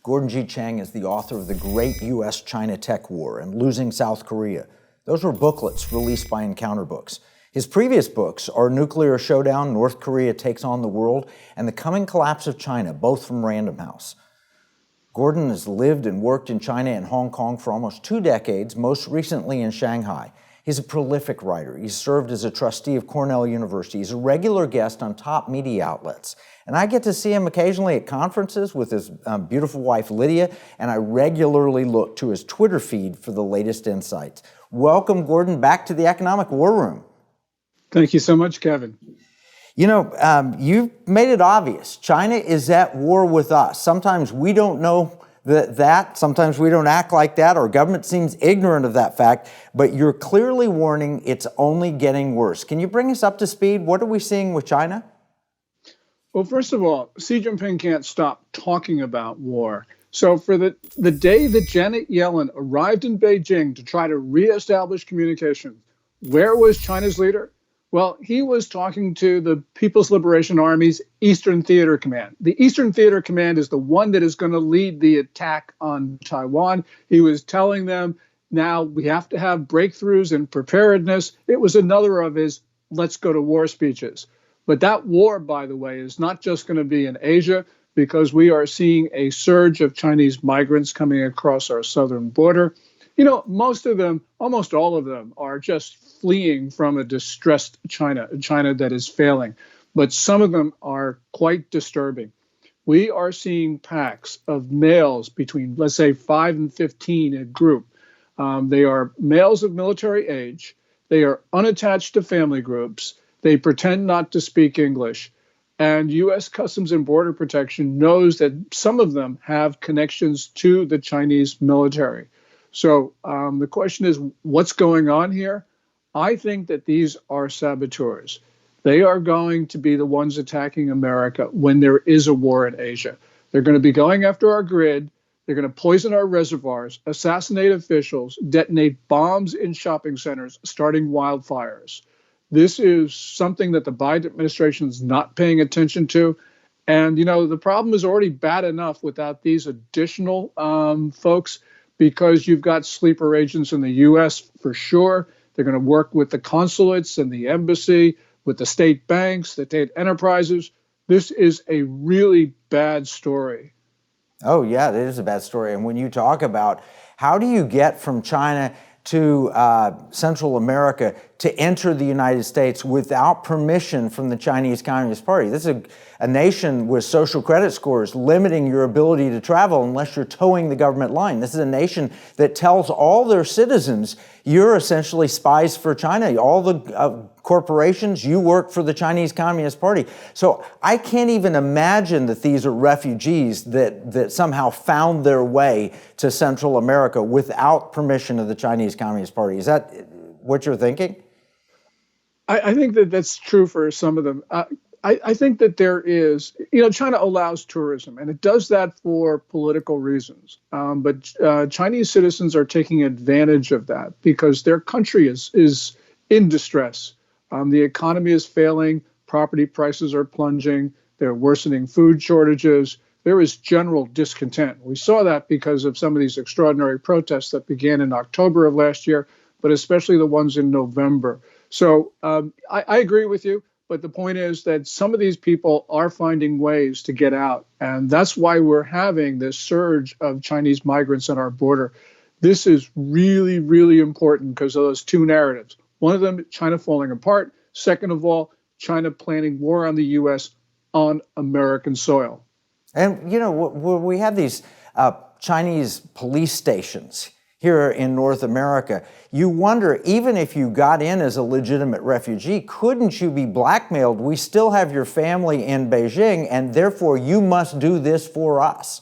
Gordon G. Chang is the author of The Great U.S.-China Tech War and Losing South Korea. Those were booklets released by Encounter Books. His previous books are Nuclear Showdown, North Korea Takes on the World, and The Coming Collapse of China, both from Random House. Gordon has lived and worked in China and Hong Kong for almost 2 decades, most recently in Shanghai. He's a prolific writer. He's served as a trustee of Cornell University. He's a regular guest on top media outlets. And I get to see him occasionally at conferences with his beautiful wife, Lydia, and I regularly look to his Twitter feed for the latest insights. Welcome, Gordon, back to the Economic War Room. Thank you so much, Kevin. You know, you've made it obvious. China is at war with us. Sometimes we don't know that. Sometimes we don't act like that. Our government seems ignorant of that fact. But you're clearly warning it's only getting worse. Can you bring us up to speed? What are we seeing with China? Well, first of all, Xi Jinping can't stop talking about war. So for the day that Janet Yellen arrived in Beijing to try to reestablish communication, where was China's leader? Well, he was talking to the People's Liberation Army's Eastern Theater Command. The Eastern Theater Command is the one that is going to lead the attack on Taiwan. He was telling them, now we have to have breakthroughs in preparedness. It was another of his let's go to war speeches. But that war, by the way, is not just going to be in Asia, because we are seeing a surge of Chinese migrants coming across our southern border. You know, most of them, almost all of them, are just fleeing from a distressed China, a China that is failing. But some of them are quite disturbing. We are seeing packs of males between, let's say, 5 and 15 a group. They are males of military age. They are unattached to family groups. They pretend not to speak English. And U.S. Customs and Border Protection knows that some of them have connections to the Chinese military. So the question is, what's going on here? I think that these are saboteurs. They are going to be the ones attacking America when there is a war in Asia. They're going to be going after our grid. They're going to poison our reservoirs, assassinate officials, detonate bombs in shopping centers, starting wildfires. This is something that the Biden administration is not paying attention to. And, you know, the problem is already bad enough without these additional folks, because you've got sleeper agents in the U.S. for sure. They're going to work with the consulates and the embassy, with the state banks, the state enterprises. This is a really bad story. Oh, yeah, it is a bad story. And when you talk about how do you get from China to Central America to enter the United States without permission from the Chinese Communist Party. This is a nation with social credit scores limiting your ability to travel unless you're towing the government line. This is a nation that tells all their citizens, you're essentially spies for China. All the corporations, you work for the Chinese Communist Party. So I can't even imagine that these are refugees that somehow found their way to Central America without permission of the Chinese Communist Party. Is that what you're thinking? I think that that's true for some of them. I think that there is, you know, China allows tourism, and it does that for political reasons. But Chinese citizens are taking advantage of that because their country is in distress. The economy is failing. Property prices are plunging. There are worsening food shortages. There is general discontent. We saw that because of some of these extraordinary protests that began in October of last year, but especially the ones in November. So I agree with you, but the point is that some of these people are finding ways to get out, and that's why we're having this surge of Chinese migrants on our border. This is really, really important because of those two narratives. One of them, China falling apart. Second of all, China planning war on the U.S. on American soil. And, you know, we have these Chinese police stations here in North America. You wonder, even if you got in as a legitimate refugee, couldn't you be blackmailed? We still have your family in Beijing, and therefore you must do this for us.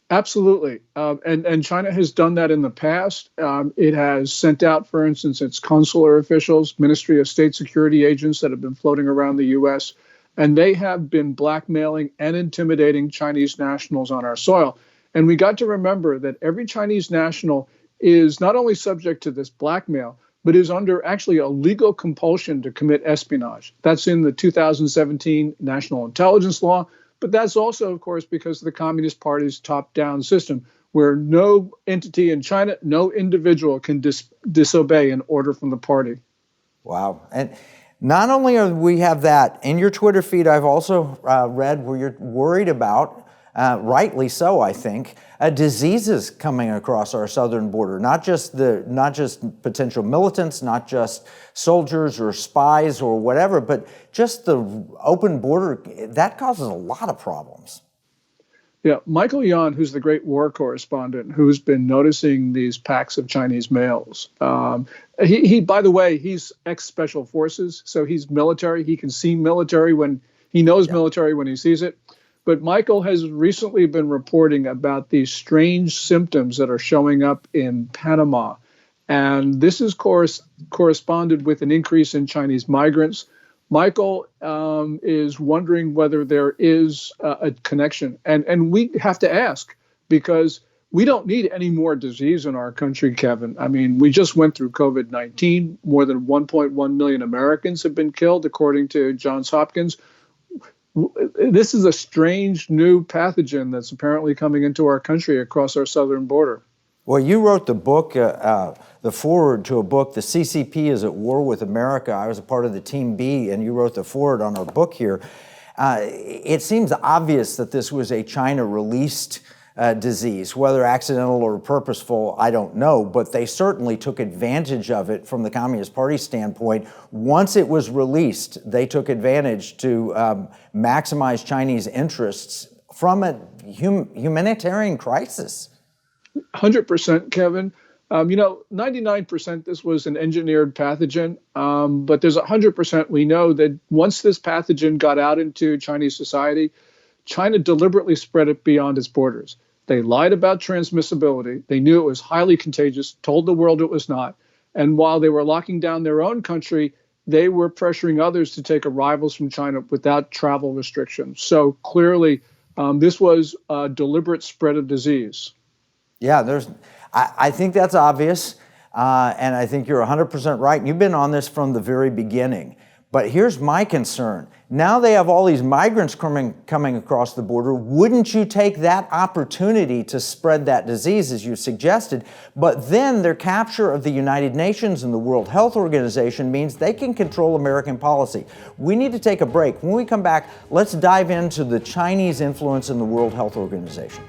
Absolutely. And China has done that in the past. It has sent out, for instance, its consular officials, Ministry of State Security agents that have been floating around the U.S., and they have been blackmailing and intimidating Chinese nationals on our soil. And we got to remember that every Chinese national is not only subject to this blackmail, but is under actually a legal compulsion to commit espionage. That's in the 2017 National Intelligence Law. But that's also, of course, because of the Communist Party's top-down system, where no entity in China, no individual can disobey an order from the party. Wow. And not only are we have that, in your Twitter feed, I've also read where you're worried about, rightly so, I think, diseases coming across our southern border. Not just potential militants, not just soldiers or spies or whatever, but just the open border. That causes a lot of problems. Yeah, Michael Yan, who's the great war correspondent, who's been noticing these packs of Chinese males. He, by the way, he's ex-special forces, so he's military. He can see military when he knows military when he sees it. But Michael has recently been reporting about these strange symptoms that are showing up in Panama. And this is corresponded with an increase in Chinese migrants. Michael is wondering whether there is a connection. And we have to ask, because we don't need any more disease in our country, Kevin. I mean, we just went through COVID-19. More than 1.1 million Americans have been killed, according to Johns Hopkins. This is a strange new pathogen that's apparently coming into our country across our southern border. Well, you wrote the book, the foreword to a book, The CCP is at War with America. I was a part of the Team B, and you wrote the foreword on our book here. It seems obvious that this was a China-released disease, whether accidental or purposeful, I don't know, but they certainly took advantage of it from the Communist Party standpoint. Once it was released, they took advantage to maximize Chinese interests from a humanitarian crisis. 100%, Kevin. 99% this was an engineered pathogen, but there's 100% we know that once this pathogen got out into Chinese society, China deliberately spread it beyond its borders. They lied about transmissibility. They knew it was highly contagious, told the world it was not. And while they were locking down their own country, they were pressuring others to take arrivals from China without travel restrictions. So clearly, this was a deliberate spread of disease. Yeah, I think that's obvious, and I think you're 100% right. You've been on this from the very beginning. But here's my concern. Now they have all these migrants coming across the border. Wouldn't you take that opportunity to spread that disease, as you suggested? But then their capture of the United Nations and the World Health Organization means they can control American policy. We need to take a break. When we come back, let's dive into the Chinese influence in the World Health Organization.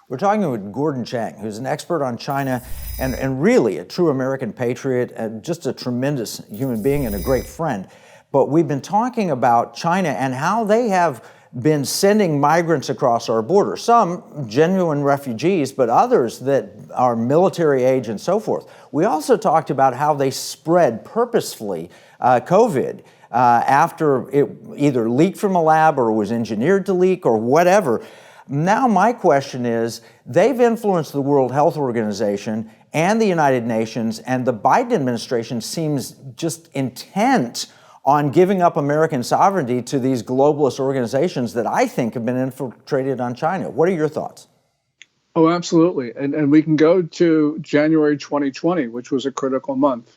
We're talking with Gordon Chang, who's an expert on China and really a true American patriot and just a tremendous human being and a great friend. But we've been talking about China and how they have been sending migrants across our border, some genuine refugees, but others that are military age and so forth. We also talked about how they spread purposefully COVID after it either leaked from a lab or was engineered to leak or whatever. Now my question is, they've influenced the World Health Organization and the United Nations, and the Biden administration seems just intent on giving up American sovereignty to these globalist organizations that I think have been infiltrated on China. What are your thoughts? Oh, absolutely. And we can go to January 2020, which was a critical month.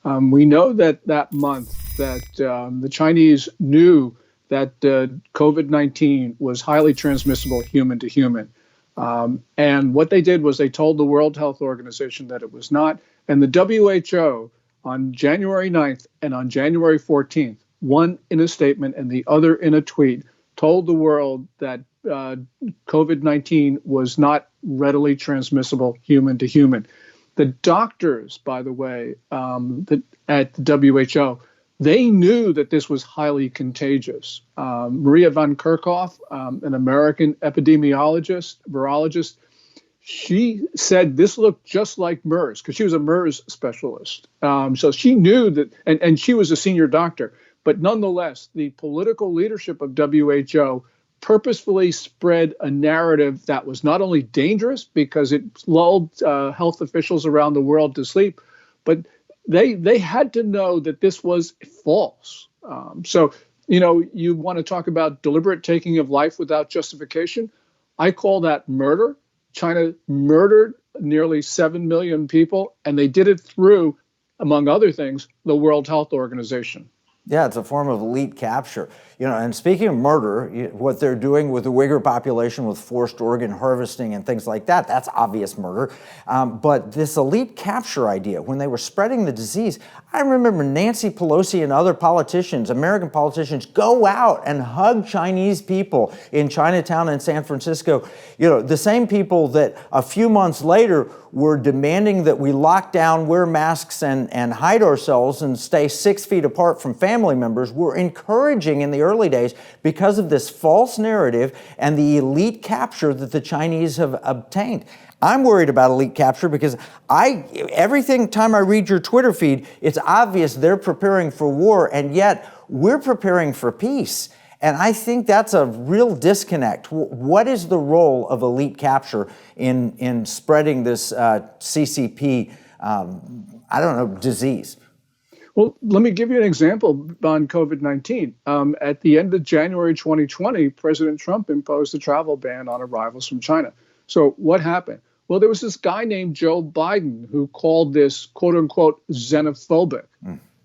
We know that month that the Chinese knew that COVID-19 was highly transmissible human to human. And what they did was they told the World Health Organization that it was not. And the WHO on January 9th and on January 14th, one in a statement and the other in a tweet, told the world that COVID-19 was not readily transmissible human to human. The doctors, by the way, at the WHO, they knew that this was highly contagious. Maria van Kerkhove, an American epidemiologist, virologist, she said this looked just like MERS because she was a MERS specialist. So she knew that, and she was a senior doctor. But nonetheless, the political leadership of WHO purposefully spread a narrative that was not only dangerous because it lulled health officials around the world to sleep, but they had to know that this was false. So, you want to talk about deliberate taking of life without justification? I call that murder. China murdered nearly 7 million people, and they did it through, among other things, the World Health Organization. Yeah, it's a form of elite capture. And speaking of murder, what they're doing with the Uyghur population with forced organ harvesting and things like that, that's obvious murder. But this elite capture idea, when they were spreading the disease, I remember Nancy Pelosi and other politicians, American politicians, go out and hug Chinese people in Chinatown and San Francisco. The same people that a few months later were demanding that we lock down, wear masks, and hide ourselves and stay 6 feet apart from family members, were encouraging in the early days because of this false narrative and the elite capture that the Chinese have obtained. I'm worried about elite capture because every time I read your Twitter feed, it's obvious they're preparing for war, and yet we're preparing for peace. And I think that's a real disconnect. What is the role of elite capture in spreading this CCP, disease? Well, let me give you an example on COVID-19. At the end of January 2020, President Trump imposed a travel ban on arrivals from China. So what happened? Well, there was this guy named Joe Biden who called this, quote unquote, xenophobic.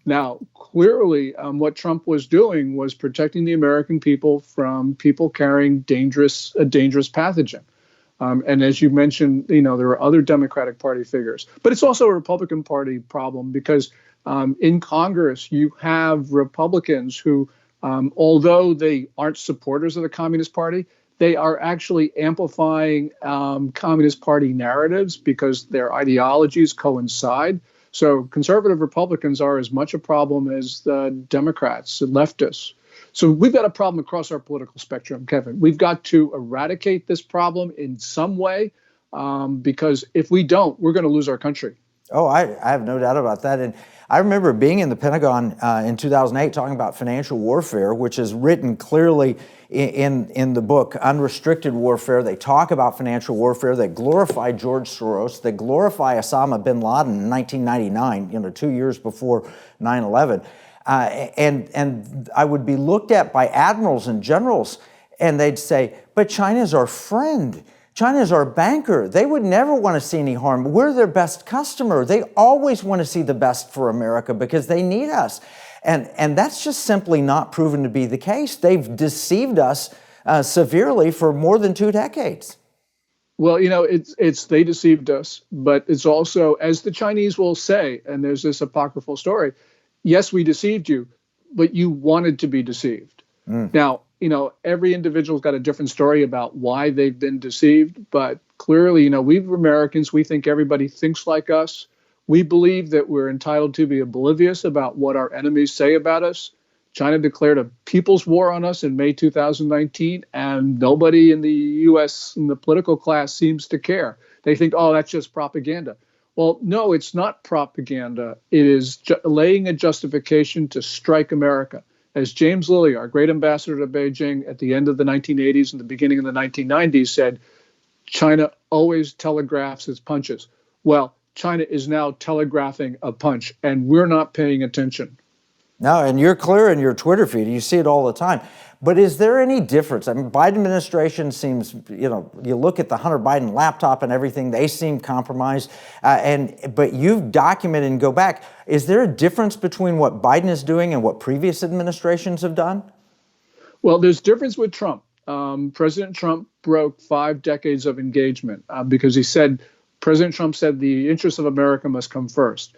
Now, clearly, what Trump was doing was protecting the American people from people carrying a dangerous pathogen. And as you mentioned, there are other Democratic Party figures. But it's also a Republican Party problem because in Congress, you have Republicans who, although they aren't supporters of the Communist Party, they are actually amplifying Communist Party narratives because their ideologies coincide. So conservative Republicans are as much a problem as the Democrats and leftists. So we've got a problem across our political spectrum, Kevin. We've got to eradicate this problem in some way because if we don't, we're going to lose our country. Oh, I have no doubt about that. And I remember being in the Pentagon in 2008 talking about financial warfare, which is written clearly in the book, Unrestricted Warfare. They talk about financial warfare. They glorify George Soros. They glorify Osama bin Laden in 1999, 2 years before 9/11. And I would be looked at by admirals and generals, and they'd say, but China's our friend. China's our banker. They would never want to see any harm. We're their best customer. They always want to see the best for America because they need us. And that's just simply not proven to be the case. They've deceived us severely for more than 2 decades. Well, it's they deceived us, but it's also, as the Chinese will say, and there's this apocryphal story, yes, we deceived you, but you wanted to be deceived. Now, every individual's got a different story about why they've been deceived, but clearly, we Americans, we think everybody thinks like us. We believe that we're entitled to be oblivious about what our enemies say about us. China declared a people's war on us in May 2019, and nobody in the U.S. in the political class seems to care. They think, oh, that's just propaganda. Well, no, it's not propaganda. It is laying a justification to strike America. As James Lilly, our great ambassador to Beijing at the end of the 1980s and the beginning of the 1990s said, China always telegraphs its punches. Well, China is now telegraphing a punch, and we're not paying attention. No, and you're clear in your Twitter feed. You see it all the time. But is there any difference? I mean, Biden administration seems, you look at the Hunter Biden laptop and everything, they seem compromised. But you've documented and go back. Is there a difference between what Biden is doing and what previous administrations have done? Well, there's difference with Trump. President Trump broke 5 decades of engagement because President Trump said the interests of America must come first.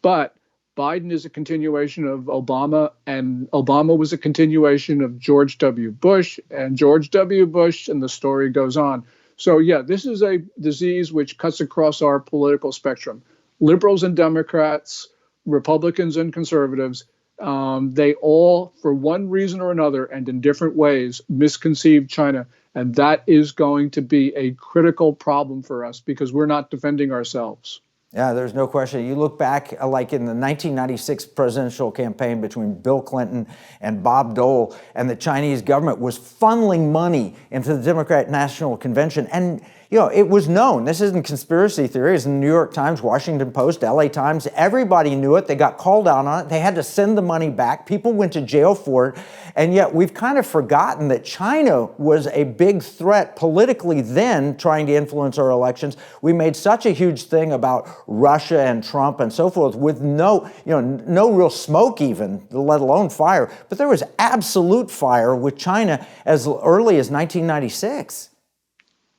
But Biden is a continuation of Obama, and Obama was a continuation of George W. Bush, and George W. Bush, and the story goes on. So, yeah, this is a disease which cuts across our political spectrum. Liberals and Democrats, Republicans and conservatives, they all, for one reason or another, and in different ways, misconceive China. And that is going to be a critical problem for us because we're not defending ourselves. Yeah, there's no question. You look back, like in the 1996 presidential campaign between Bill Clinton and Bob Dole, and the Chinese government was funneling money into the Democratic National Convention. And, you know, it was known. This isn't conspiracy theory. It's in the New York Times, Washington Post, LA Times. Everybody knew it. They got called out on it. They had to send the money back. People went to jail for it. And yet we've kind of forgotten that China was a big threat politically then, trying to influence our elections. We made such a huge thing about Russia and Trump and so forth with no real smoke even, let alone fire. But there was absolute fire with China as early as 1996.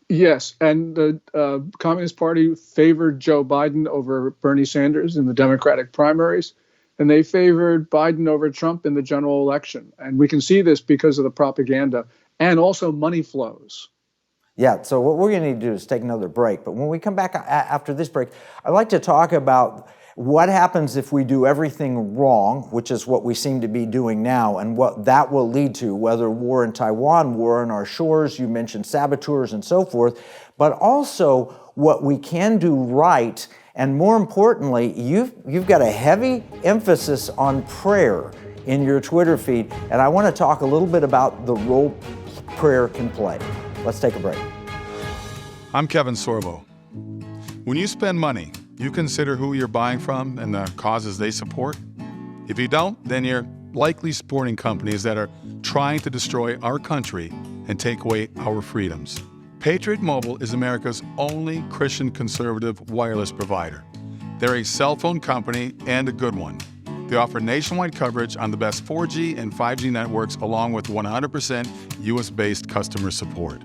Yes, and the Communist Party favored Joe Biden over Bernie Sanders in the Democratic primaries, and they favored Biden over Trump in the general election. And we can see this because of the propaganda and also money flows. Yeah, so what we're going to need to do is take another break. But when we come back after this break, I'd like to talk about what happens if we do everything wrong, which is what we seem to be doing now, and what that will lead to, whether war in Taiwan, war on our shores, you mentioned saboteurs and so forth, but also what we can do right. And more importantly, you've got a heavy emphasis on prayer in your Twitter feed, and I want to talk a little bit about the role prayer can play. Let's take a break. I'm Kevin Sorbo. When you spend money, you consider who you're buying from and the causes they support. If you don't, then you're likely supporting companies that are trying to destroy our country and take away our freedoms. Patriot Mobile is America's only Christian conservative wireless provider. They're a cell phone company and a good one. They offer nationwide coverage on the best 4G and 5G networks along with 100% US-based customer support.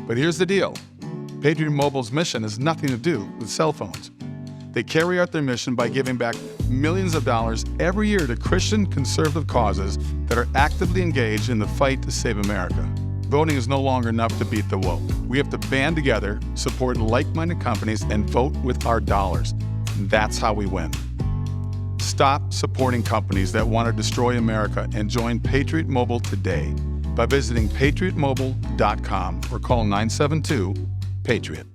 But here's the deal. Patriot Mobile's mission has nothing to do with cell phones. They carry out their mission by giving back millions of dollars every year to Christian conservative causes that are actively engaged in the fight to save America. Voting is no longer enough to beat the woke. We have to band together, support like-minded companies, and vote with our dollars. That's how we win. Stop supporting companies that want to destroy America and join Patriot Mobile today by visiting patriotmobile.com or call 972-PATRIOT.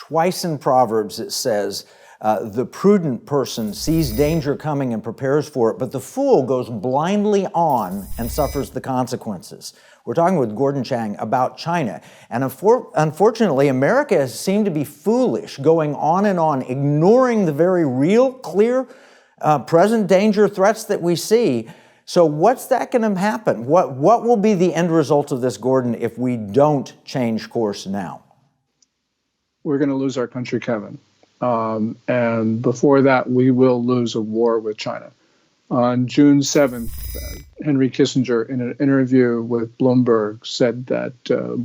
Twice in Proverbs it says, the prudent person sees danger coming and prepares for it, but the fool goes blindly on and suffers the consequences. We're talking with Gordon Chang about China. And unfortunately, America has seemed to be foolish, going on and on, ignoring the very real, clear, present danger threats that we see. So what's that going to happen? What will be the end result of this, Gordon, if we don't change course now? We're going to lose our country, Kevin. And before that, we will lose a war with China. On June 7th, Henry Kissinger, in an interview with Bloomberg, said that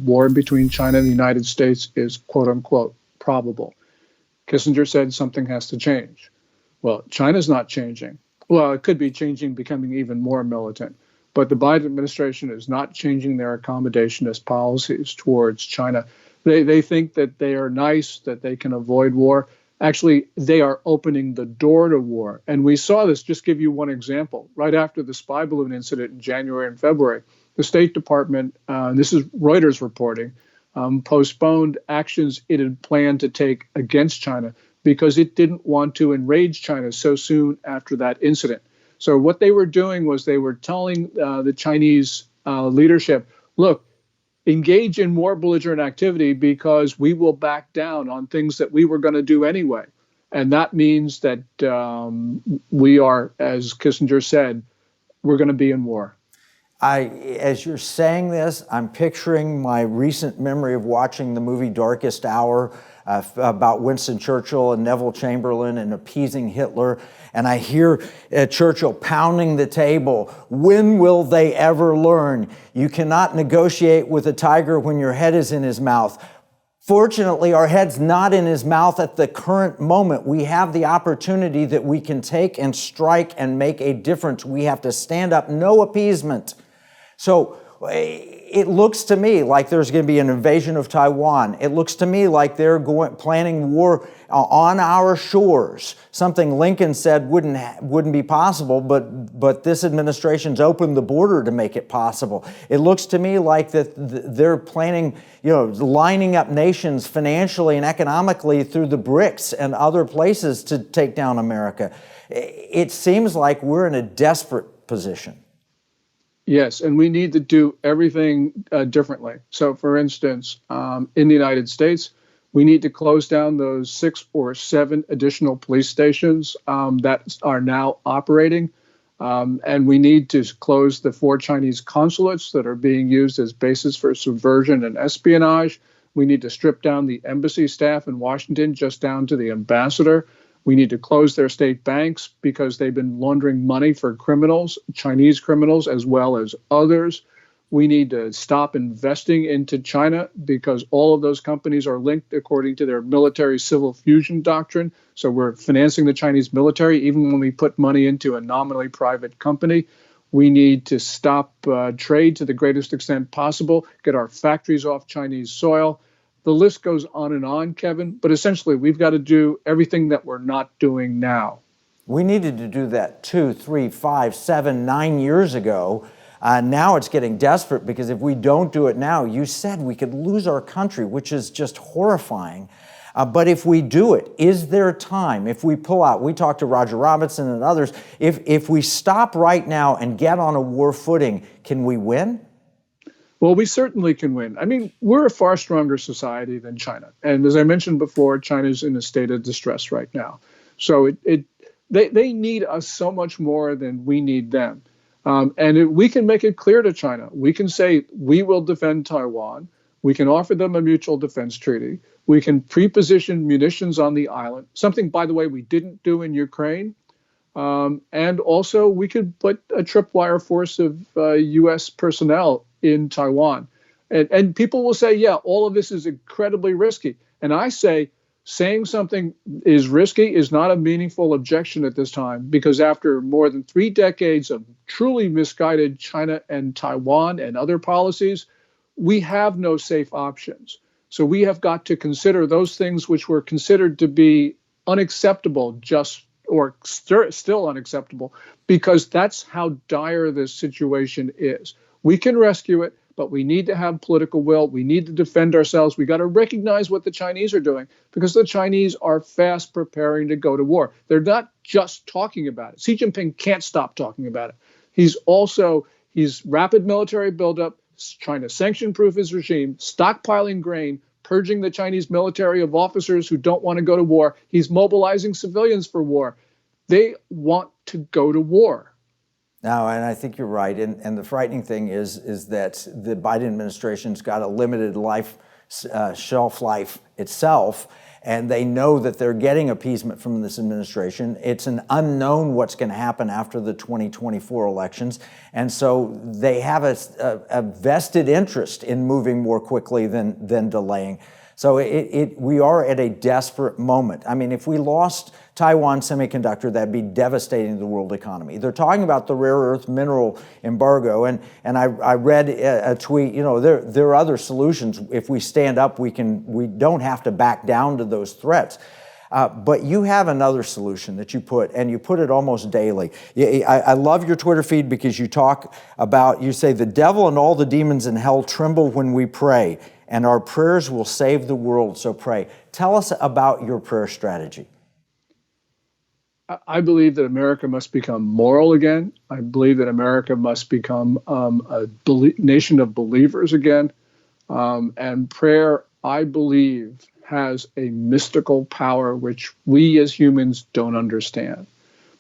war between China and the United States is, quote unquote, probable. Kissinger said something has to change. Well, China's not changing. Well, it could be changing, becoming even more militant. But the Biden administration is not changing their accommodationist policies towards China. They think that they are nice, that they can avoid war. Actually, they are opening the door to war. And we saw this, just give you one example. Right after the spy balloon incident in January and February, the State Department, this is Reuters reporting, postponed actions it had planned to take against China because it didn't want to enrage China so soon after that incident. So what they were doing was they were telling the Chinese leadership, look, engage in more belligerent activity because we will back down on things that we were going to do anyway. And that means that we are, as Kissinger said, we're going to be in war. As you're saying this, I'm picturing my recent memory of watching the movie Darkest Hour about Winston Churchill and Neville Chamberlain and appeasing Hitler. And I hear Churchill pounding the table. When will they ever learn? You cannot negotiate with a tiger when your head is in his mouth. Fortunately, our head's not in his mouth at the current moment. We have the opportunity that we can take and strike and make a difference. We have to stand up, no appeasement. So it looks to me like there's going to be an invasion of Taiwan. It looks to me like they're planning war on our shores. Something Lincoln said wouldn't be possible, but this administration's opened the border to make it possible. It looks to me like that they're planning, lining up nations financially and economically through the BRICS and other places to take down America. It seems like we're in a desperate position. Yes, and we need to do everything differently. So, for instance, in the United States, we need to close down those 6 or 7 additional police stations that are now operating. And we need to close the 4 Chinese consulates that are being used as bases for subversion and espionage. We need to strip down the embassy staff in Washington just down to the ambassador. We need to close their state banks because they've been laundering money for criminals, Chinese criminals, as well as others. We need to stop investing into China because all of those companies are linked according to their military civil fusion doctrine. So we're financing the Chinese military even when we put money into a nominally private company. We need to stop trade to the greatest extent possible, get our factories off Chinese soil. The list goes on, Kevin, but essentially we've got to do everything that we're not doing now. We needed to do that 2, 3, 5, 7, 9 years ago. Now it's getting desperate because if we don't do it now, you said we could lose our country, which is just horrifying. But if we do it, is there time? If we pull out, we talked to Roger Robinson and others, if we stop right now and get on a war footing, can we win? Well, we certainly can win. I mean, we're a far stronger society than China. And as I mentioned before, China's in a state of distress right now. So they need us so much more than we need them. We can make it clear to China. We can say we will defend Taiwan. We can offer them a mutual defense treaty. We can pre-position munitions on the island, something, by the way, we didn't do in Ukraine. And also we could put a tripwire force of U.S. personnel in Taiwan. And people will say, yeah, all of this is incredibly risky. And I say, saying something is risky is not a meaningful objection at this time, because after more than 3 decades of truly misguided China and Taiwan and other policies, we have no safe options. So we have got to consider those things which were considered to be unacceptable or still unacceptable, because that's how dire this situation is. We can rescue it, but we need to have political will. We need to defend ourselves. We got to recognize what the Chinese are doing, because the Chinese are fast preparing to go to war. They're not just talking about it. Xi Jinping can't stop talking about it. He's rapid military buildup, trying to sanction-proof his regime, stockpiling grain, purging the Chinese military of officers who don't want to go to war. He's mobilizing civilians for war. They want to go to war. No, and I think you're right. And the frightening thing is that the Biden administration's got a limited shelf life itself, and they know that they're getting appeasement from this administration. It's an unknown what's going to happen after the 2024 elections, and so they have a vested interest in moving more quickly than delaying. So we are at a desperate moment. I mean, if we lost Taiwan Semiconductor, that'd be devastating to the world economy. They're talking about the rare earth mineral embargo, and I read a tweet. There are other solutions. If we stand up, we don't have to back down to those threats. But you have another solution that you put, and you put it almost daily. I love your Twitter feed because you talk about, you say, the devil and all the demons in hell tremble when we pray, and our prayers will save the world, so pray. Tell us about your prayer strategy. I believe that America must become moral again. I believe that America must become a nation of believers again. And prayer, I believe, has a mystical power which we as humans don't understand.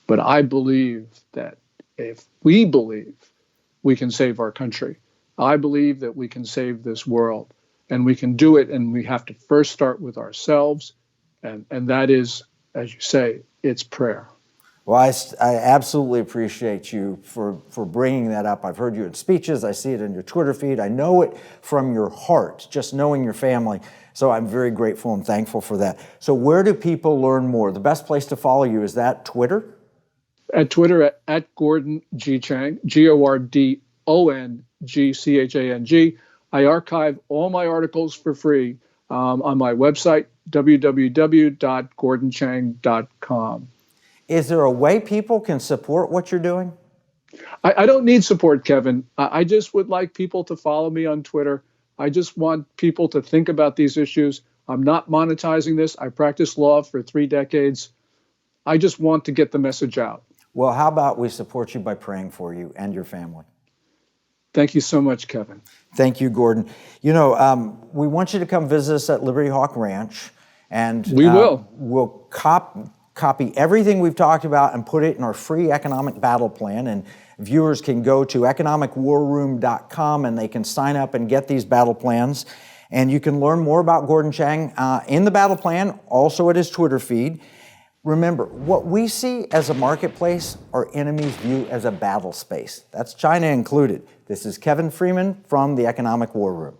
But I believe that if we believe, we can save our country. I believe that we can save this world. And we can do it, and we have to first start with ourselves. And that is, as you say, it's prayer. Well, I absolutely appreciate you for bringing that up. I've heard you in speeches. I see it in your Twitter feed. I know it from your heart, just knowing your family. So I'm very grateful and thankful for that. So where do people learn more? The best place to follow you, is that Twitter? At Twitter, at Gordon G. Chang, GordonGchang. I archive all my articles for free on my website, www.gordonchang.com. Is there a way people can support what you're doing? I don't need support, Kevin. I just would like people to follow me on Twitter. I just want people to think about these issues. I'm not monetizing this. I practiced law for 3 decades. I just want to get the message out. Well, how about we support you by praying for you and your family? Thank you so much, Kevin. Thank you, Gordon. You know, we want you to come visit us at Liberty Hawk Ranch, and we will. We'll copy everything we've talked about and put it in our free economic battle plan. And viewers can go to EconomicWarRoom.com, and they can sign up and get these battle plans. And you can learn more about Gordon Chang in the battle plan, also at his Twitter feed. Remember, what we see as a marketplace, our enemies view as a battle space. That's China included. This is Kevin Freeman from the Economic War Room.